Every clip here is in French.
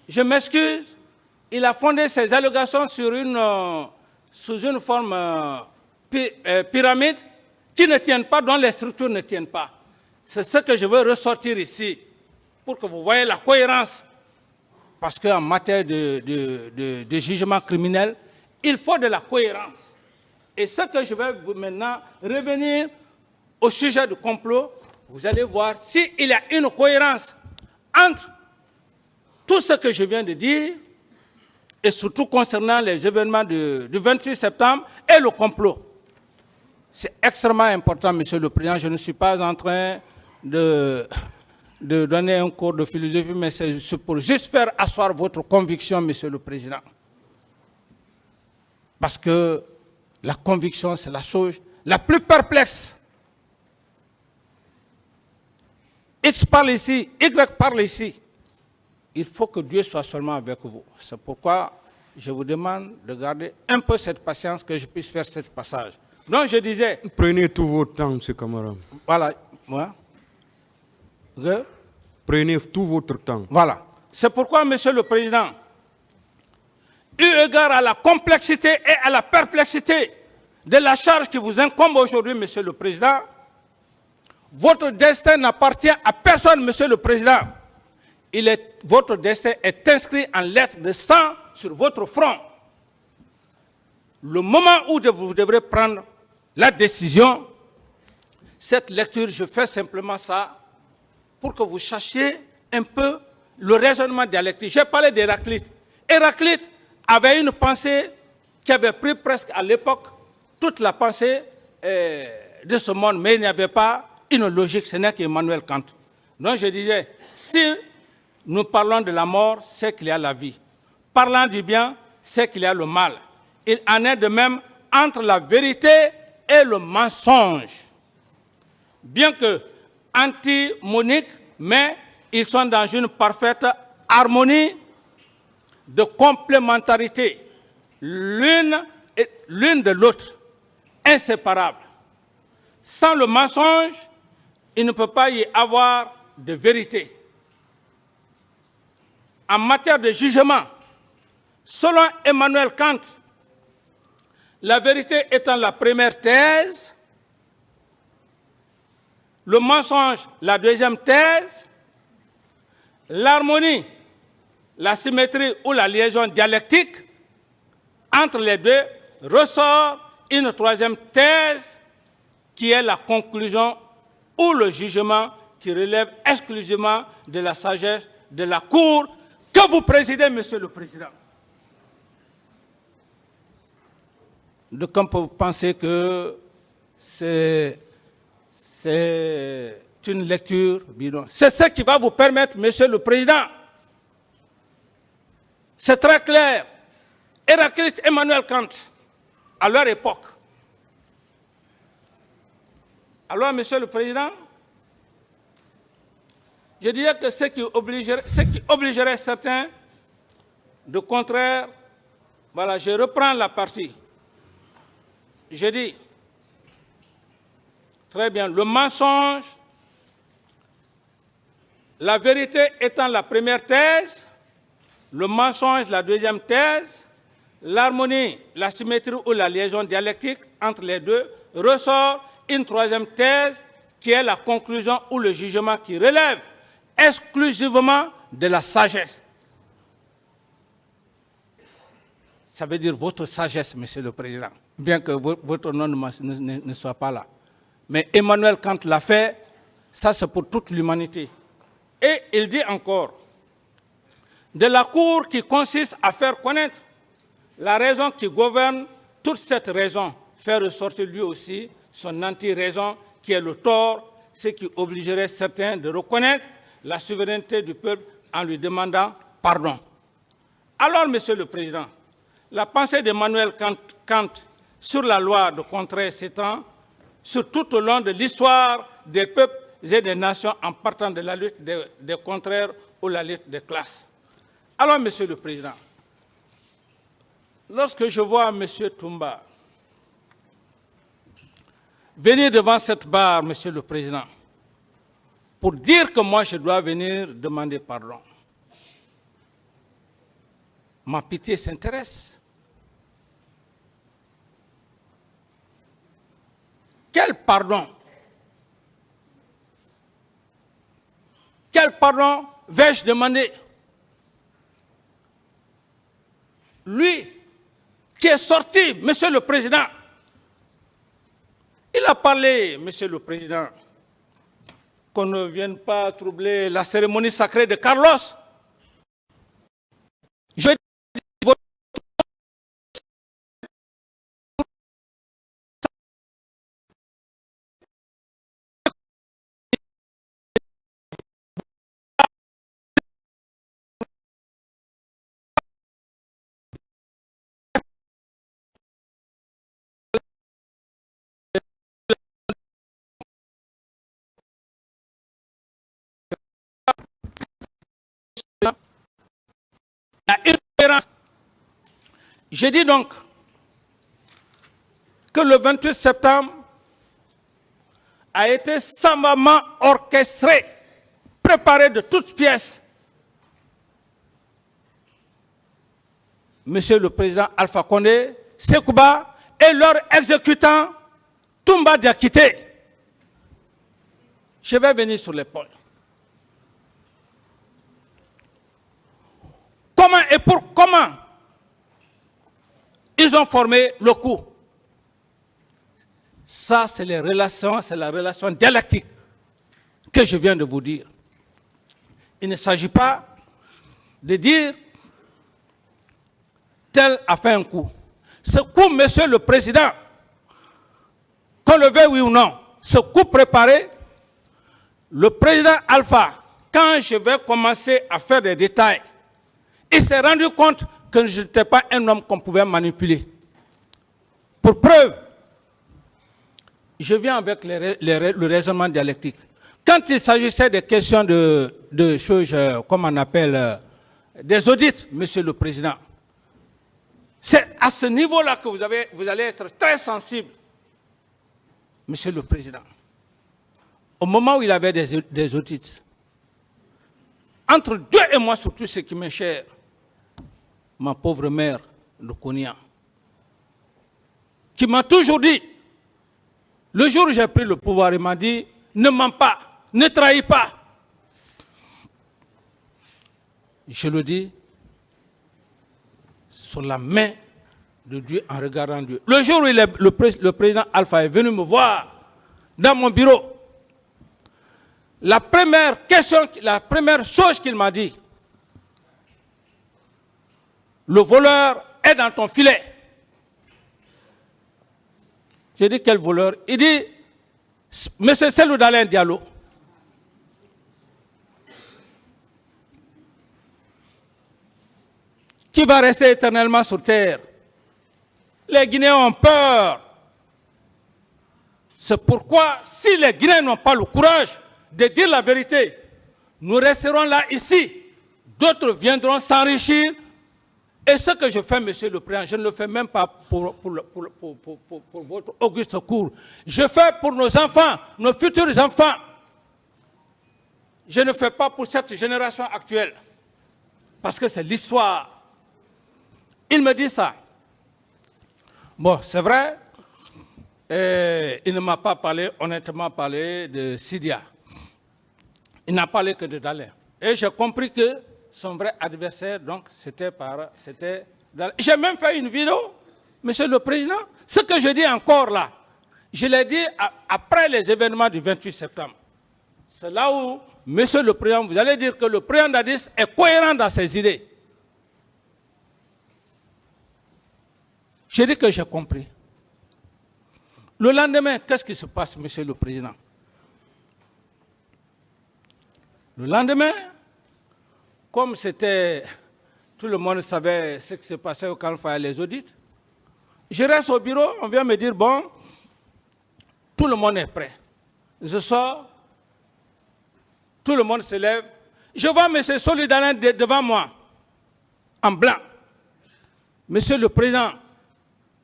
je m'excuse, il a fondé ses allégations sur sous une forme pyramide qui ne tiennent pas, dont les structures ne tiennent pas. C'est ce que je veux ressortir ici, pour que vous voyez la cohérence. Parce qu'en matière de jugement criminel, il faut de la cohérence. Et ce que je vais maintenant revenir au sujet du complot, vous allez voir s'il y a une cohérence entre tout ce que je viens de dire, et surtout concernant les événements du 28 septembre et le complot. C'est extrêmement important, Monsieur le Président. Je ne suis pas en train de donner un cours de philosophie, mais c'est pour juste faire asseoir votre conviction, Monsieur le Président. Parce que la conviction, c'est la chose la plus perplexe. X parle ici, Y parle ici. Il faut que Dieu soit seulement avec vous. C'est pourquoi je vous demande de garder un peu cette patience, que je puisse faire ce passage. Donc je disais... Prenez tout votre temps, M. Camara. Voilà. Moi. Prenez tout votre temps. Voilà. C'est pourquoi, Monsieur le Président, eu égard à la complexité et à la perplexité de la charge qui vous incombe aujourd'hui, Monsieur le Président, votre destin n'appartient à personne, Monsieur le Président. Votre destin est inscrit en lettres de sang sur votre front. Le moment où vous devrez prendre la décision, cette lecture, je fais simplement ça pour que vous cherchiez un peu le raisonnement dialectique. J'ai parlé d'Héraclite. Héraclite avait une pensée qui avait pris presque à l'époque toute la pensée de ce monde, mais il n'y avait pas une logique, ce n'est qu'Emmanuel Kant. Donc je disais, si nous parlons de la mort, c'est qu'il y a la vie. Parlant du bien, c'est qu'il y a le mal. Il en est de même entre la vérité et le mensonge. Bien que antimoniques, mais ils sont dans une parfaite harmonie de complémentarité, l'une de l'autre, inséparables. Sans le mensonge, il ne peut pas y avoir de vérité. En matière de jugement, selon Emmanuel Kant, la vérité étant la première thèse, le mensonge la deuxième thèse, l'harmonie, la symétrie ou la liaison dialectique, entre les deux ressort une troisième thèse qui est la conclusion ou le jugement qui relève exclusivement de la sagesse de la Cour que vous présidez, Monsieur le Président. Donc, on peut penser que c'est une lecture bidon. C'est ce qui va vous permettre, Monsieur le Président. C'est très clair. Héraclite, Emmanuel Kant, à leur époque. Alors, Monsieur le Président, je dirais que ce qui obligerait certains de contraire, voilà, je reprends la partie. Je dis, très bien, le mensonge, la vérité étant la première thèse, le mensonge la deuxième thèse, l'harmonie, la symétrie ou la liaison dialectique entre les deux, ressort une troisième thèse qui est la conclusion ou le jugement qui relève exclusivement de la sagesse. Ça veut dire votre sagesse, Monsieur le Président, bien que votre nom ne soit pas là. Mais Emmanuel Kant l'a fait, ça c'est pour toute l'humanité. Et il dit encore, de la Cour qui consiste à faire connaître la raison qui gouverne, toute cette raison fait ressortir lui aussi son anti-raison qui est le tort, ce qui obligerait certains de reconnaître la souveraineté du peuple en lui demandant pardon. Alors, Monsieur le Président, la pensée d'Emmanuel Kant sur la loi de contraire s'étend sur tout au long de l'histoire des peuples et des nations en partant de la lutte des contraires ou la lutte des classes. Alors, Monsieur le Président, lorsque je vois M. Toumba venir devant cette barre, Monsieur le Président, pour dire que moi je dois venir demander pardon, ma pitié s'intéresse. Quel pardon? Quel pardon vais-je demander? Lui qui est sorti, Monsieur le Président, il a parlé, Monsieur le Président, qu'on ne vienne pas troubler la cérémonie sacrée de Carlos. Je dis, je dis donc que le 28 septembre a été savamment orchestré, préparé de toutes pièces. Monsieur le Président Alpha Condé, Sekouba et leur exécutant Toumba Diakité. Je vais venir sur l'épaule. Comment et pour comment ils ont formé le coup? Ça, c'est les relations, c'est la relation dialectique que je viens de vous dire. Il ne s'agit pas de dire tel a fait un coup. Ce coup, Monsieur le Président, qu'on le veuille oui ou non, ce coup préparé, le président Alpha, quand je vais commencer à faire des détails, il s'est rendu compte que je n'étais pas un homme qu'on pouvait manipuler. Pour preuve, je viens avec le raisonnement dialectique. Quand il s'agissait des questions de choses, comme on appelle, des audits, Monsieur le Président, c'est à ce niveau-là que vous allez être très sensible, Monsieur le Président. Au moment où il avait des audits, entre Dieu et moi, surtout ce qui m'est cher, ma pauvre mère, le Konya, qui m'a toujours dit, le jour où j'ai pris le pouvoir, il m'a dit, ne mens pas, ne trahis pas. Je le dis sur la main de Dieu en regardant Dieu. Le jour où le président Alpha est venu me voir dans mon bureau, la première question, la première chose qu'il m'a dit, le voleur est dans ton filet. J'ai dit, quel voleur? Il dit, Monsieur Cellou Dalein Diallo. Qui va rester éternellement sur terre. Les Guinéens ont peur. C'est pourquoi, si les Guinéens n'ont pas le courage de dire la vérité, nous resterons là, ici. D'autres viendront s'enrichir. Et ce que je fais, Monsieur le Président, je ne le fais même pas pour votre auguste cour. Je fais pour nos enfants, nos futurs enfants. Je ne fais pas pour cette génération actuelle. Parce que c'est l'histoire. Il me dit ça. Bon, c'est vrai, il ne m'a pas parlé, honnêtement parlé de Sidia. Il n'a parlé que de Dalein. Et j'ai compris que son vrai adversaire, donc, c'était Dalein. J'ai même fait une vidéo, Monsieur le Président. Ce que je dis encore là, je l'ai dit après les événements du 28 septembre. C'est là où, Monsieur le Président, vous allez dire que le président Dadis est cohérent dans ses idées. J'ai dit que j'ai compris. Le lendemain, qu'est-ce qui se passe, Monsieur le Président? Le lendemain, comme c'était, tout le monde savait ce qui se passait quand il fallait les audits, je reste au bureau, on vient me dire, bon, tout le monde est prêt. Je sors, tout le monde se lève. Je vois M. Cellou Dalein devant moi, en blanc. Monsieur le Président,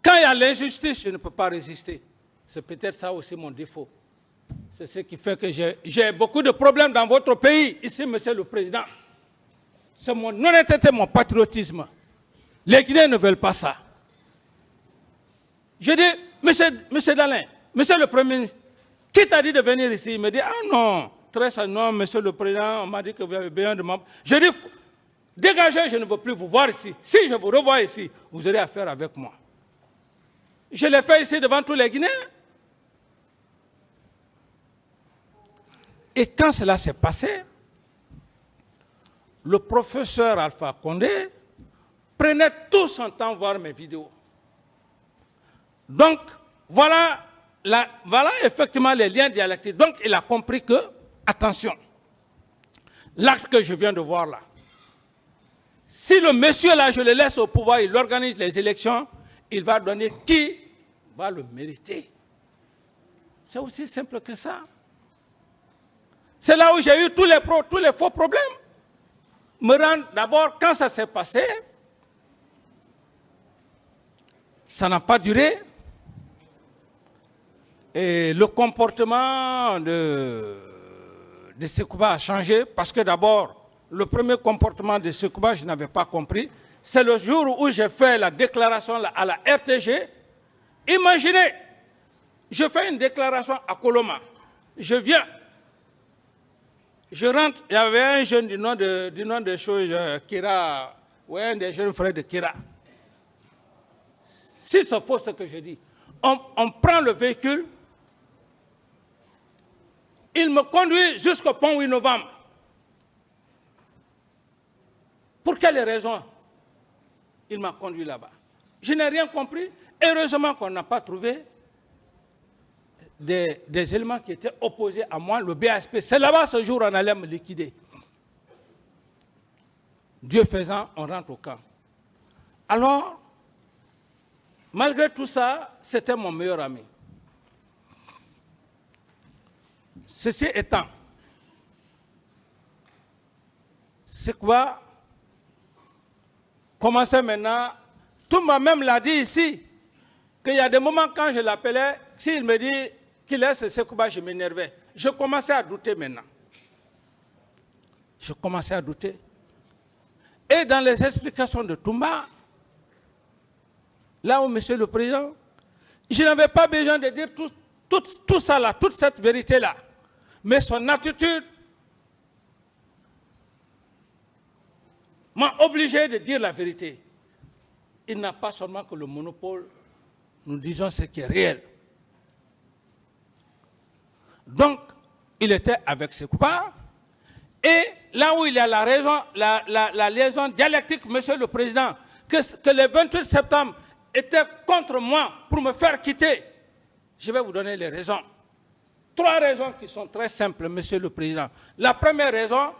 quand il y a l'injustice, je ne peux pas résister. C'est peut-être ça aussi mon défaut. C'est ce qui fait que j'ai beaucoup de problèmes dans votre pays, ici, Monsieur le Président. C'est mon honnêteté, mon patriotisme. Les Guinéens ne veulent pas ça. Je dis, monsieur Dalin, monsieur le Premier ministre, qui t'a dit de venir ici? Il me dit, ah non, très non, monsieur le Président, on m'a dit que vous avez besoin de moi. Je dis, dégagez, je ne veux plus vous voir ici. Si je vous revois ici, vous aurez affaire avec moi. Je l'ai fait ici devant tous les Guinéens. Et quand cela s'est passé, le professeur Alpha Condé prenait tout son temps voir mes vidéos. Donc, voilà effectivement les liens dialectiques. Donc, il a compris que, attention, l'acte que je viens de voir là, si le monsieur là, je le laisse au pouvoir, il organise les élections, il va donner qui va le mériter. C'est aussi simple que ça. C'est là où j'ai eu tous les faux problèmes. D'abord, quand ça s'est passé, ça n'a pas duré. Et le comportement de Sekouba a changé parce que d'abord, le premier comportement de Sekouba, je n'avais pas compris. C'est le jour où j'ai fait la déclaration à la RTG. Imaginez, je fais une déclaration à Koloma. Je viens, je rentre, il y avait un jeune du nom de choses, Kira, ouais, un des jeunes frères de Kira. Si c'est faux ce que je dis, on prend le véhicule, il me conduit jusqu'au pont 8 novembre. Pour quelles raisons il m'a conduit là-bas? Je n'ai rien compris. Heureusement qu'on n'a pas trouvé des éléments qui étaient opposés à moi, le BASP. C'est là-bas ce jour on allait me liquider. Dieu faisant, on rentre au camp. Alors, malgré tout ça, c'était mon meilleur ami. Ceci étant, c'est quoi? Commencer maintenant, tout le monde même l'a dit ici, qu'il y a des moments quand je l'appelais, s'il me dit qu'il est ce Sekouba, je m'énervais. Je commençais à douter maintenant. Je commençais à douter. Et dans les explications de Toumba, là où, monsieur le Président, je n'avais pas besoin de dire tout ça là, toute cette vérité-là. Mais son attitude m'a obligé de dire la vérité. Il n'a pas seulement que le monopole, nous disons ce qui est réel. Donc, il était avec Sekouba, et là où il y a la raison, la liaison dialectique, monsieur le Président, que le 28 septembre était contre moi pour me faire quitter, je vais vous donner les raisons. 3 raisons qui sont très simples, monsieur le Président. La première raison,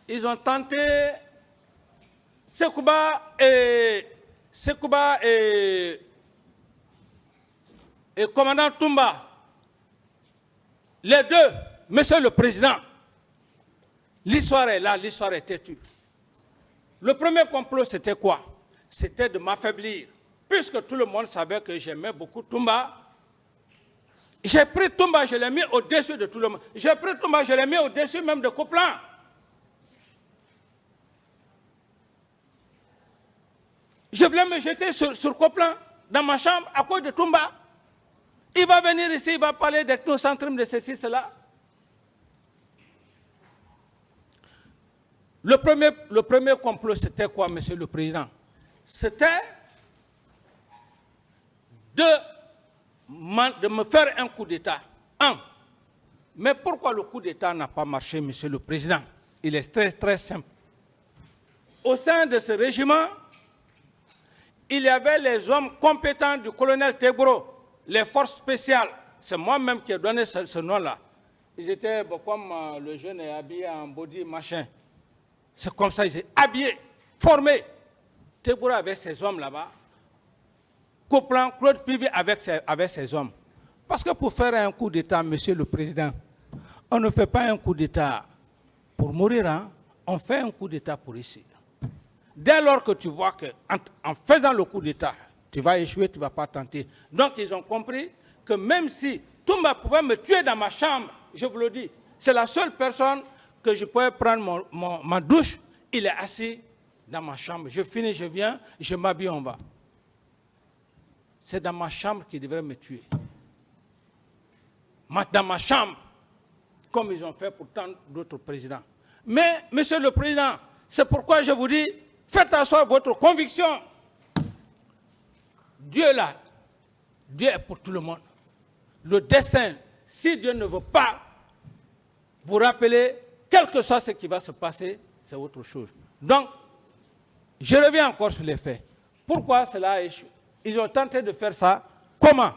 ils ont tenté, Sekouba et commandant Toumba, les deux, monsieur le Président, l'histoire est là, l'histoire est têtue. Le premier complot, c'était quoi? C'était de m'affaiblir. Puisque tout le monde savait que j'aimais beaucoup Toumba, j'ai pris Toumba, je l'ai mis au-dessus de tout le monde. J'ai pris Toumba, je l'ai mis au-dessus même de Coplan. Je voulais me jeter sur Coplan, dans ma chambre, à cause de Toumba. Il va venir ici, il va parler d'ethnocentrisme, de ceci, cela. Le premier complot, c'était quoi, monsieur le Président? C'était de me faire un coup d'État. Mais pourquoi le coup d'État n'a pas marché, monsieur le Président? Il est très, très simple. Au sein de ce régiment, il y avait les hommes compétents du colonel Tebro, les forces spéciales. C'est moi-même qui ai donné ce nom-là. Ils étaient comme le jeune est habillé en body machin. C'est comme ça, ils étaient habillés, formés. Tebro avait ses hommes là-bas. Coplan, Claude Pivi avec ses hommes. Parce que pour faire un coup d'État, monsieur le Président, on ne fait pas un coup d'État pour mourir, hein? On fait un coup d'État pour réussir. Dès lors que tu vois qu'en faisant le coup d'État, tu vas échouer, tu ne vas pas tenter. Donc ils ont compris que même si Toumba pouvait me tuer dans ma chambre, je vous le dis, c'est la seule personne que je pouvais prendre ma douche, il est assis dans ma chambre. Je finis, je viens, je m'habille, on va. C'est dans ma chambre qu'ils devraient me tuer. Dans ma chambre, comme ils ont fait pour tant d'autres présidents. Mais, Monsieur le Président, c'est pourquoi je vous dis, faites asseoir votre conviction. Dieu là, Dieu est pour tout le monde. Le destin, si Dieu ne veut pas vous rappeler, quel que soit ce qui va se passer, c'est autre chose. Donc, je reviens encore sur les faits. Pourquoi cela a échoué? Ils ont tenté de faire ça. Comment?